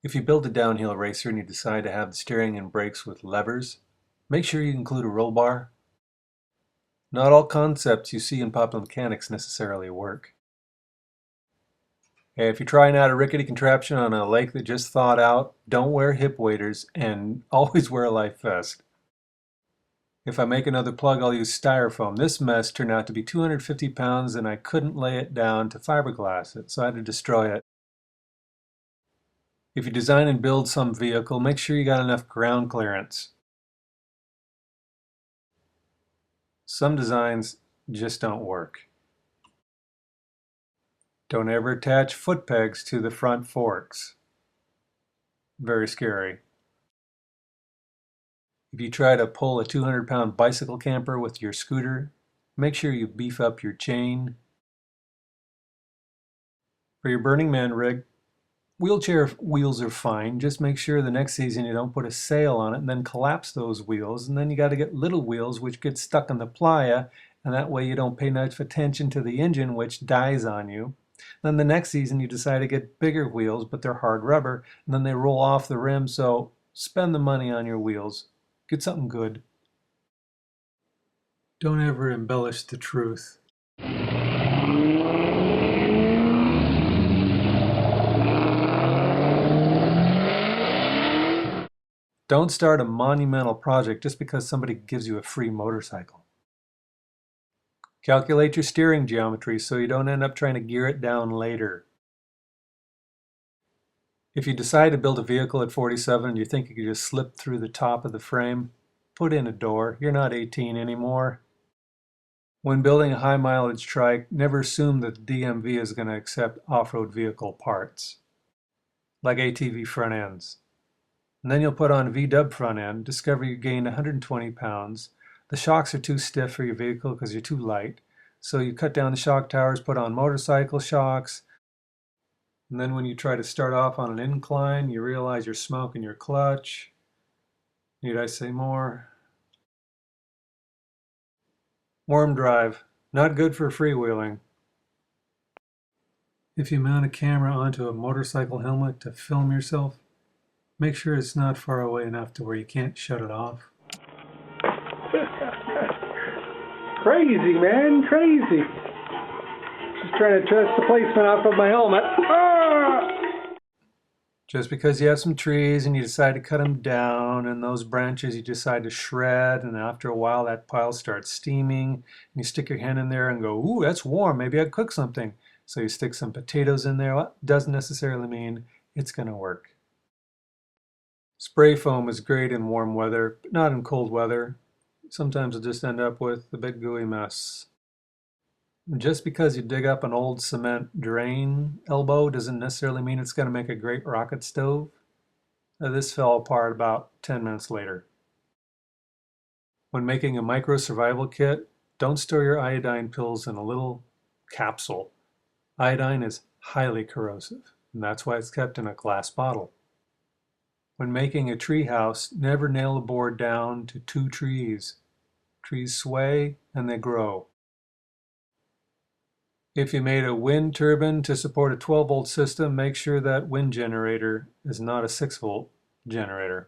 If you build a downhill racer and you decide to have the steering and brakes with levers, make sure you include a roll bar. Not all concepts you see in popular mechanics necessarily work. If you're trying out a rickety contraption on a lake that just thawed out, don't wear hip waders and always wear a life vest. If I make another plug, I'll use styrofoam. This mess turned out to be 250 pounds and I couldn't lay it down to fiberglass it, so I had to destroy it. If you design and build some vehicle, make sure you got enough ground clearance. Some designs just don't work. Don't ever attach foot pegs to the front forks. Very scary. If you try to pull a 200-pound bicycle camper with your scooter, make sure you beef up your chain. For your Burning Man rig, wheelchair wheels are fine. Just make sure the next season you don't put a sail on it and then collapse those wheels. And then you got to get little wheels which get stuck in the playa, and that way you don't pay enough attention to the engine, which dies on you. Then the next season you decide to get bigger wheels, but they're hard rubber, and then they roll off the rim, so spend the money on your wheels. Get something good. Don't ever embellish the truth. Don't start a monumental project just because somebody gives you a free motorcycle. Calculate your steering geometry so you don't end up trying to gear it down later. If you decide to build a vehicle at 47 and you think you could just slip through the top of the frame, put in a door. You're not 18 anymore. When building a high mileage trike, never assume that the DMV is going to accept off-road vehicle parts, like ATV front ends. And then you'll put on a V-dub front end, discover you gained 120 pounds. The shocks are too stiff for your vehicle because you're too light. So you cut down the shock towers, put on motorcycle shocks. And then when you try to start off on an incline, you realize you're smoking your clutch. Need I say more? Warm drive, not good for freewheeling. If you mount a camera onto a motorcycle helmet to film yourself, make sure it's not far away enough to where you can't shut it off. Crazy, man, crazy. Just trying to test the placement off of my helmet. Ah! Just because you have some trees and you decide to cut them down, and those branches you decide to shred, and after a while that pile starts steaming, and you stick your hand in there and go, ooh, that's warm, maybe I'd cook something. So you stick some potatoes in there. Well, doesn't necessarily mean it's going to work. Spray foam is great in warm weather, but not in cold weather. Sometimes you'll just end up with a big gooey mess. Just because you dig up an old cement drain elbow doesn't necessarily mean it's going to make a great rocket stove. This fell apart about 10 minutes later. When making a micro survival kit, don't store your iodine pills in a little capsule. Iodine is highly corrosive, and that's why it's kept in a glass bottle. When making a tree house, never nail a board down to two trees. Trees sway and they grow. If you made a wind turbine to support a 12-volt system, make sure that wind generator is not a 6-volt generator.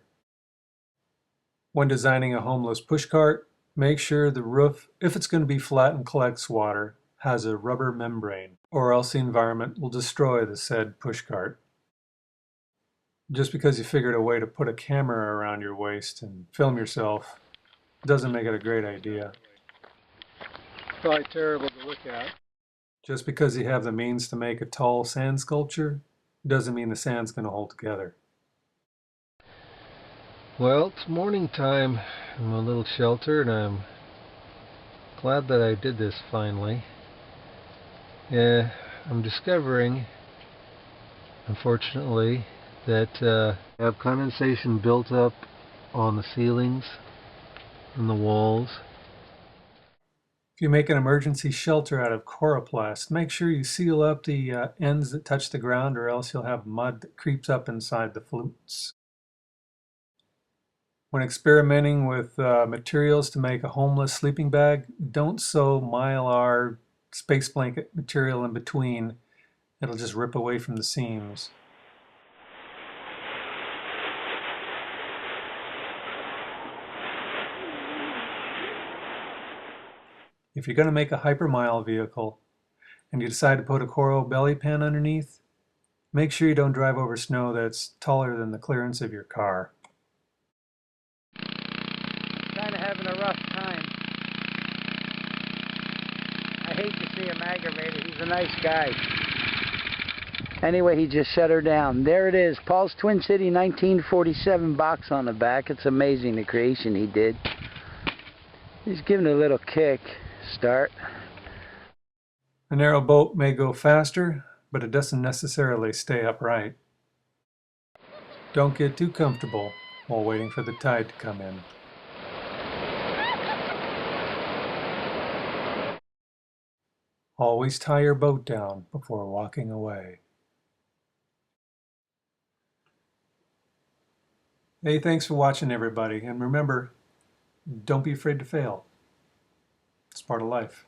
When designing a homeless pushcart, make sure the roof, if it's going to be flat and collects water, has a rubber membrane, or else the environment will destroy the said pushcart. Just because you figured a way to put a camera around your waist and film yourself doesn't make it a great idea. Probably terrible to look at. Just because you have the means to make a tall sand sculpture doesn't mean the sand's going to hold together. Well, it's morning time in my little shelter, and I'm glad that I did this finally. I'm discovering, unfortunately, that I have condensation built up on the ceilings and the walls. If you make an emergency shelter out of coroplast, make sure you seal up the ends that touch the ground, or else you'll have mud that creeps up inside the flutes. When experimenting with materials to make a homeless sleeping bag, don't sew Mylar space blanket material in between. It'll just rip away from the seams. If you're going to make a hypermile vehicle and you decide to put a coral belly pan underneath, make sure you don't drive over snow that's taller than the clearance of your car. Kind of having a rough time. I hate to see him aggravated. He's a nice guy. Anyway, he just shut her down. There it is. Paul's Twin City 1947 box on the back. It's amazing the creation he did. He's giving it a little kick start. A narrow boat may go faster, but it doesn't necessarily stay upright. Don't get too comfortable while waiting for the tide to come in. Always tie your boat down before walking away. Hey, thanks for watching, everybody. And remember, don't be afraid to fail. It's part of life.